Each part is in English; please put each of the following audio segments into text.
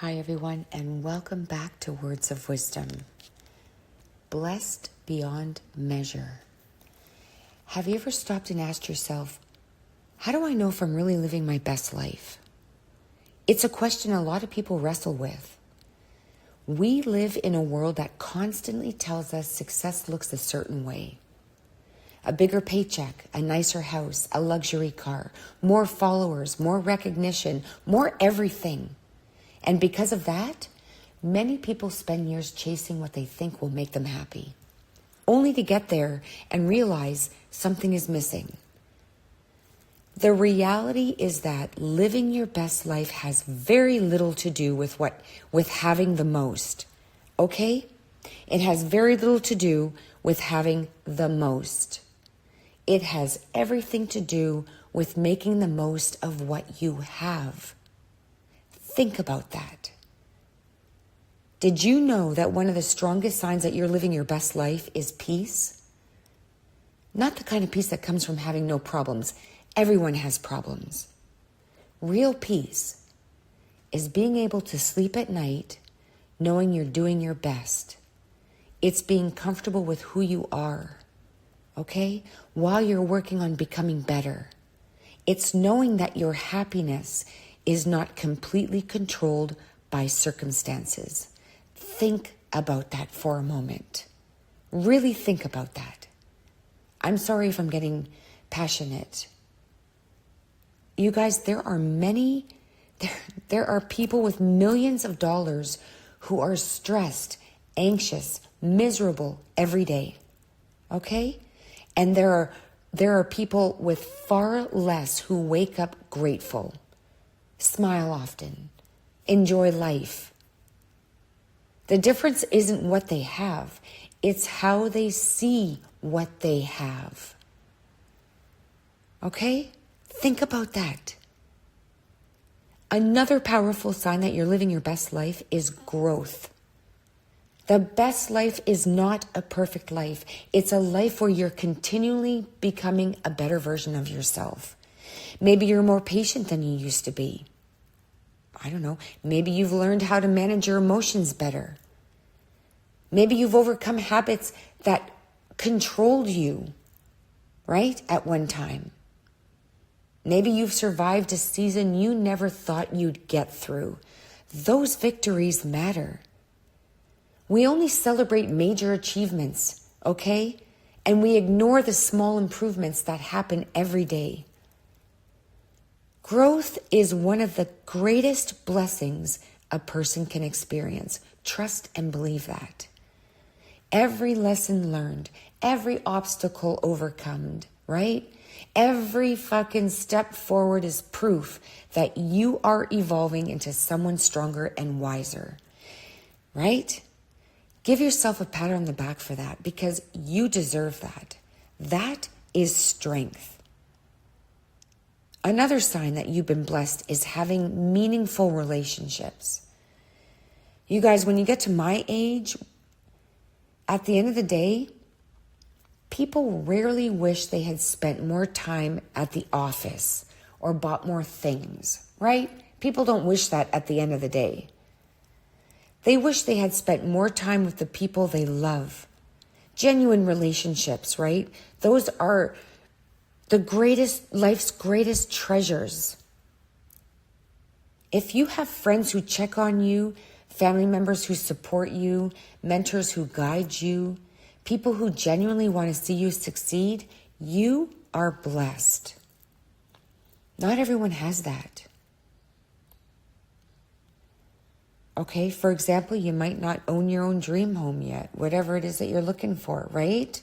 Hi, everyone, and welcome back to Words of Wisdom. Blessed beyond measure. Have you ever stopped and asked yourself, how do I know if I'm really living my best life? It's a question a lot of people wrestle with. We live in a world that constantly tells us success looks a certain way. A bigger paycheck, a nicer house, a luxury car, more followers, more recognition, more everything. And because of that, many people spend years chasing what they think will make them happy, only to get there and realize something is missing. The reality is that living your best life has very little to do with having the most. Okay? It has very little to do with having the most. It has everything to do with making the most of what you have. Think about that. Did you know that one of the strongest signs that you're living your best life is peace? Not the kind of peace that comes from having no problems. Everyone has problems. Real peace is being able to sleep at night knowing you're doing your best. It's being comfortable with who you are, okay? While you're working on becoming better. It's knowing that your happiness is not completely controlled by circumstances. Think about that for a moment. Really think about that. I'm sorry if I'm getting passionate. You guys, there are people with millions of dollars who are stressed, anxious, miserable every day. Okay? And there are people with far less who wake up grateful. Smile often. Enjoy life. The difference isn't what they have. It's how they see what they have. Okay? Think about that. Another powerful sign that you're living your best life is growth. The best life is not a perfect life. It's a life where you're continually becoming a better version of yourself. Maybe you're more patient than you used to be. I don't know. Maybe you've learned how to manage your emotions better. Maybe you've overcome habits that controlled you, right, at one time. Maybe you've survived a season you never thought you'd get through. Those victories matter. We only celebrate major achievements, okay? And we ignore the small improvements that happen every day. Growth is one of the greatest blessings a person can experience. Trust and believe that. Every lesson learned, every obstacle overcome, right? Every fucking step forward is proof that you are evolving into someone stronger and wiser, right? Give yourself a pat on the back for that because you deserve that. That is strength. Another sign that you've been blessed is having meaningful relationships. You guys, when you get to my age, at the end of the day, people rarely wish they had spent more time at the office or bought more things, right? People don't wish that at the end of the day. They wish they had spent more time with the people they love. Genuine relationships, right? Those are life's greatest treasures. If you have friends who check on you, family members who support you, mentors who guide you, people who genuinely want to see you succeed, you are blessed. Not everyone has that. Okay, for example, you might not own your own dream home yet, whatever it is that you're looking for, right?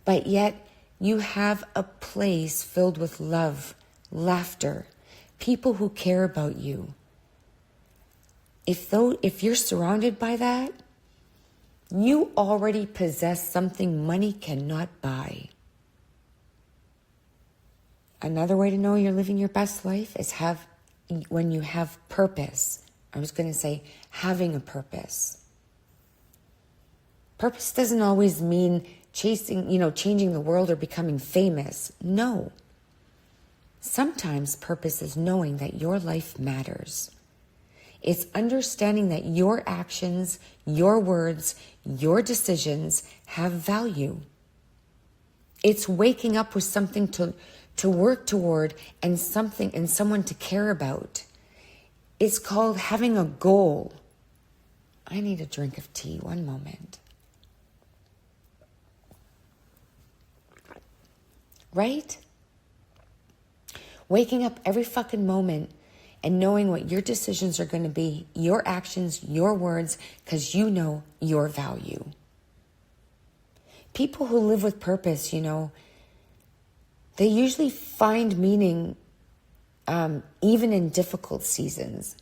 But yet, you have a place filled with love, laughter, people who care about you. If you're surrounded by that, you already possess something money cannot buy. Another way to know you're living your best life is when you have purpose. I was going to say having a purpose. Purpose doesn't always mean changing the world or becoming famous. No. Sometimes purpose is knowing that your life matters. It's understanding that your actions, your words, your decisions have value. It's waking up with something to work toward and someone to care about. It's called having a goal. I need a drink of tea. One moment. Right? Waking up every fucking moment and knowing what your decisions are going to be, your actions, your words, because you know your value. People who live with purpose, they usually find meaning even in difficult seasons.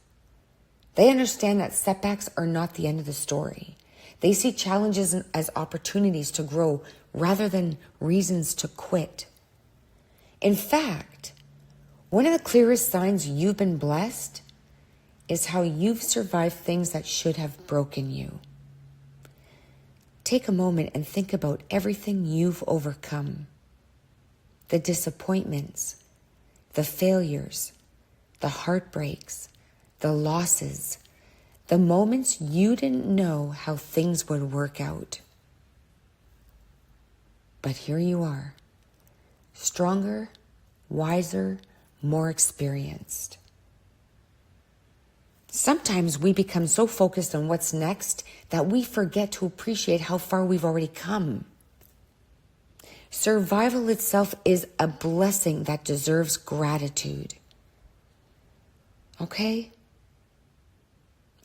They understand that setbacks are not the end of the story. They see challenges as opportunities to grow rather than reasons to quit. In fact, one of the clearest signs you've been blessed is how you've survived things that should have broken you. Take a moment and think about everything you've overcome. The disappointments, the failures, the heartbreaks, the losses, the moments you didn't know how things would work out. But here you are, stronger, wiser, more experienced. Sometimes we become so focused on what's next that we forget to appreciate how far we've already come. Survival itself is a blessing that deserves gratitude. Okay?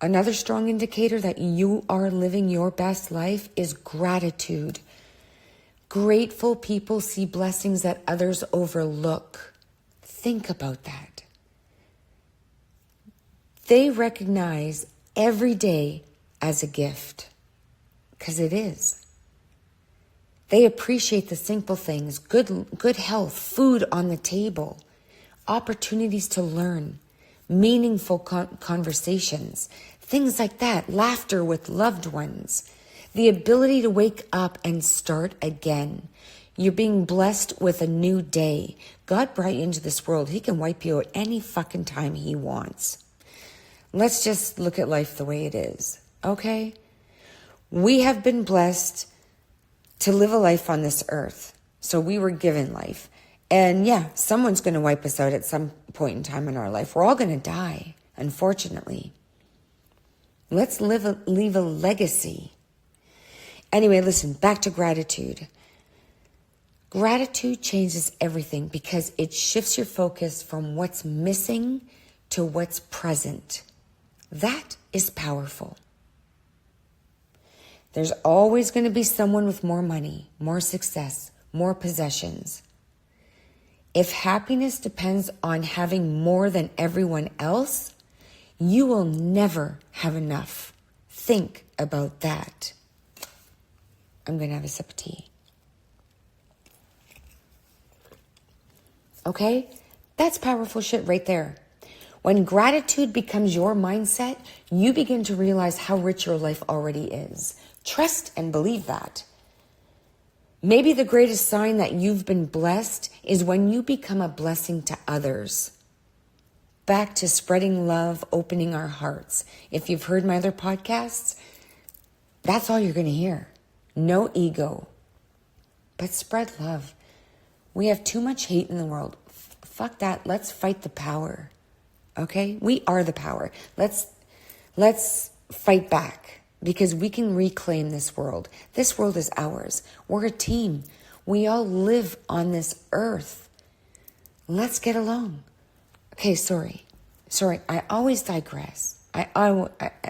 Another strong indicator that you are living your best life is gratitude. Grateful people see blessings that others overlook. Think about that. They recognize every day as a gift, because it is. They appreciate the simple things, good health, food on the table, opportunities to learn, meaningful conversations, things like that, laughter with loved ones, the ability to wake up and start again. You're being blessed with a new day. God brought you into this world. He can wipe you out any fucking time he wants. Let's just look at life the way it is, okay? We have been blessed to live a life on this earth. So we were given life. And yeah, someone's going to wipe us out at some point in time in our life. We're all going to die, unfortunately. Let's leave a legacy. Anyway, listen, back to gratitude. Gratitude changes everything because it shifts your focus from what's missing to what's present. That is powerful. There's always going to be someone with more money, more success, more possessions. If happiness depends on having more than everyone else, you will never have enough. Think about that. I'm going to have a sip of tea. Okay? That's powerful shit right there. When gratitude becomes your mindset, you begin to realize how rich your life already is. Trust and believe that. Maybe the greatest sign that you've been blessed is when you become a blessing to others. Back to spreading love, opening our hearts. If you've heard my other podcasts, that's all you're going to hear. No ego, but spread love. We have too much hate in the world. Fuck that. Let's fight the power. Okay? We are the power. Let's fight back because we can reclaim this world. This world is ours. We're a team. We all live on this earth. Let's get along. Okay, sorry. I always digress.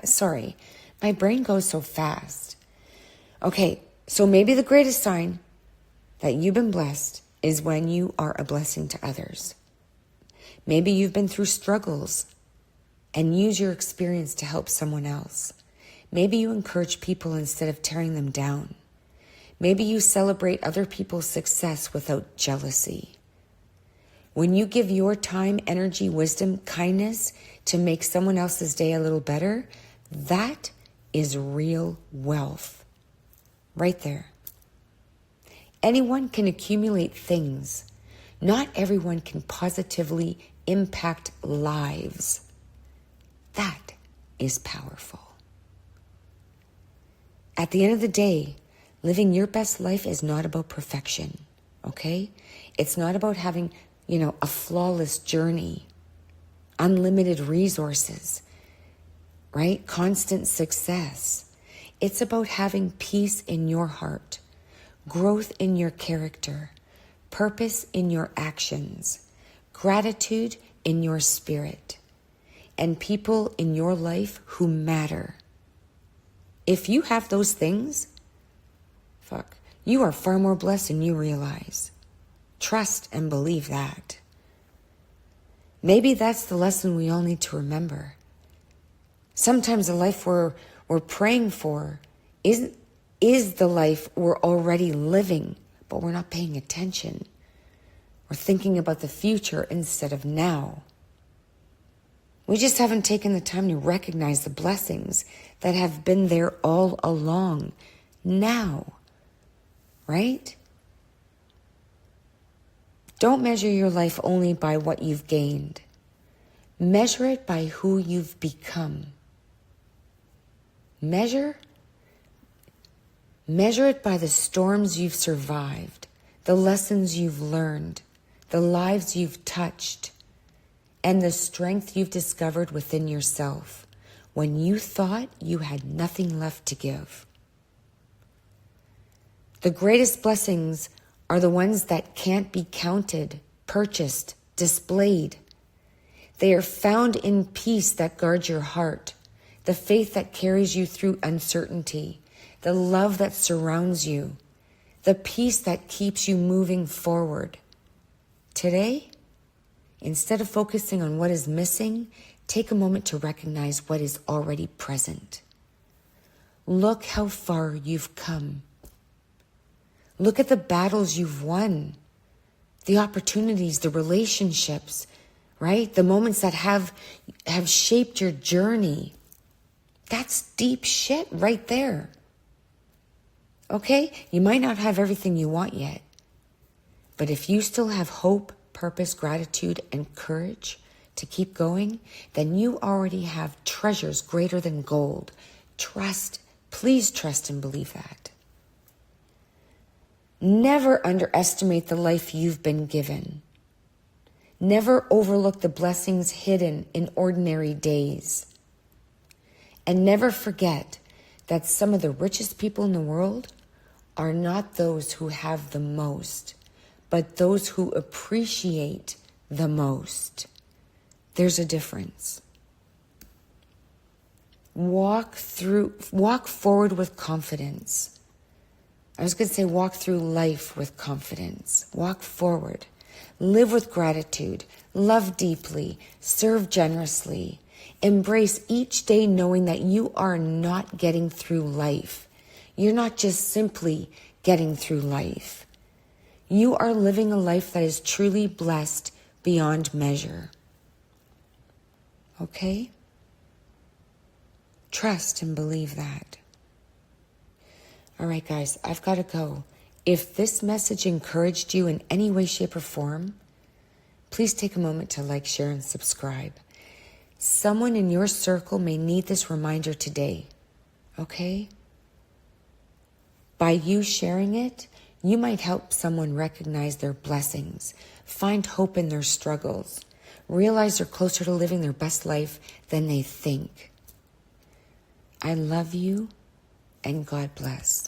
Sorry. My brain goes so fast. Okay, so maybe the greatest sign that you've been blessed is when you are a blessing to others. Maybe you've been through struggles and use your experience to help someone else. Maybe you encourage people instead of tearing them down. Maybe you celebrate other people's success without jealousy. When you give your time, energy, wisdom, kindness to make someone else's day a little better, that is real wealth. Right there. Anyone can accumulate things. Not everyone can positively impact lives. That is powerful. At the end of the day, living your best life is not about perfection, okay? It's not about having, a flawless journey, unlimited resources, right? Constant success. It's about having peace in your heart, growth in your character, purpose in your actions, gratitude in your spirit, and people in your life who matter. If you have those things, you are far more blessed than you realize. Trust and believe that. Maybe that's the lesson we all need to remember. Sometimes the life we're praying for is the life we're already living, but we're not paying attention. We're thinking about the future instead of now. We just haven't taken the time to recognize the blessings that have been there all along. Now, right? Don't measure your life only by what you've gained. Measure it by who you've become. Measure it by the storms you've survived, the lessons you've learned, the lives you've touched, and the strength you've discovered within yourself when you thought you had nothing left to give. The greatest blessings are the ones that can't be counted, purchased, displayed. They are found in peace that guards your heart, the faith that carries you through uncertainty, the love that surrounds you, the peace that keeps you moving forward. Today, instead of focusing on what is missing, take a moment to recognize what is already present. Look how far you've come. Look at the battles you've won, the opportunities, the relationships, right? The moments that have shaped your journey. That's deep shit right there. Okay? You might not have everything you want yet, but if you still have hope, purpose, gratitude, and courage to keep going, then you already have treasures greater than gold. Please trust and believe that. Never underestimate the life you've been given. Never overlook the blessings hidden in ordinary days. And never forget that some of the richest people in the world are not those who have the most, but those who appreciate the most. There's a difference. Walk forward with confidence. I was going to say walk through life with confidence. Walk forward. Live with gratitude. Love deeply. Serve generously. Embrace each day knowing that you are not getting through life. You're not just simply getting through life. You are living a life that is truly blessed beyond measure. Okay? Trust and believe that. All right, guys, I've got to go. If this message encouraged you in any way, shape, or form, please take a moment to like, share, and subscribe. Someone in your circle may need this reminder today, okay? By you sharing it, you might help someone recognize their blessings, find hope in their struggles, realize they're closer to living their best life than they think. I love you, and God bless.